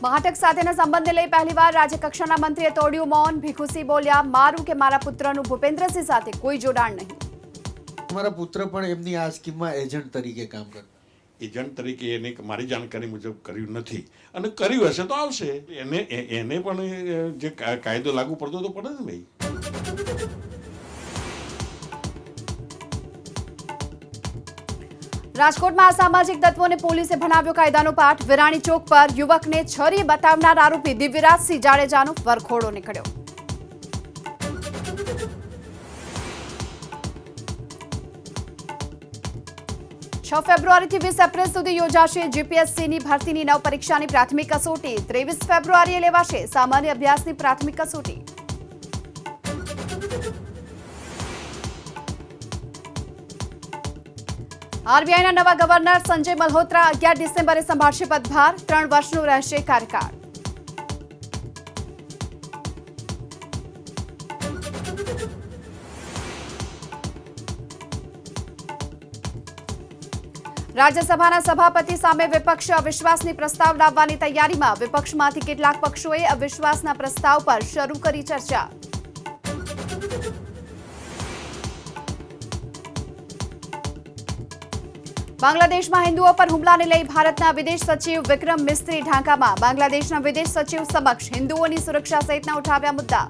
મહાટક સાથેના સંબંધને લઈ પહેલીવાર રાજ્યકક્ષાના મંત્રીએ તોડ્યું મૌન। ભીખુસિંહ બોલ્યા, મારું કે મારા પુત્રનું ભૂપેન્દ્રસિંહ સાથે કોઈ જોડાણ નહીં। મારા પુત્ર પણ એમની આ સ્કીમમાં એજન્ટ તરીકે કામ કરતા। એજન્ટ તરીકે એને મારી જાણકારી મુજબ કર્યું નથી, અને કર્યું હશે તો આવશે। એને પણ જે કાયદો લાગુ પડતો તો પડે ને ભાઈ। રાજકોટમાં અસામાજિક તત્વોને પોલીસે ભણાવ્યો કાયદાનો પાઠ। વિરાણી ચોક પર યુવકને છરી બતાવનાર આરોપી દિવ્યરાજસિંહ જાડેજાનો વરખોડો નીકળ્યો। 6 ફેબ્રુઆરીથી 20 એપ્રિલ સુધી યોજાશે જીપીએસસીની ભરતીની નવ પરીક્ષાની પ્રાથમિક કસોટી। 23 ફેબ્રુઆરીએ લેવાશે સામાન્ય અભ્યાસની પ્રાથમિક કસોટી। આરબીઆઈના નવા ગવર્નર સંજય મલ્હોત્રા 11 ડિસેમ્બરે સંભાળશે પદભાર। 3 વર્ષનો રહેશે કાર્યકાળ। રાજ્યસભાના સભાપતિ સામે વિપક્ષ અવિશ્વાસની પ્રસ્તાવ લાવવાની તૈયારીમાં। વિપક્ષમાંથી કેટલાક પક્ષોએ અવિશ્વાસના પ્રસ્તાવ પર શરૂ કરી ચર્ચા। બાંગ્લાદેશમાં હિન્દુઓ પર હુમલાને લઈ ભારતના વિદેશ સચિવ વિક્રમ મિસ્ત્રી ઢાકામાં। બાંગ્લાદેશના વિદેશ સચિવ સમક્ષ હિન્દુઓની સુરક્ષા સહિતના ઉઠાવ્યા મુદ્દા।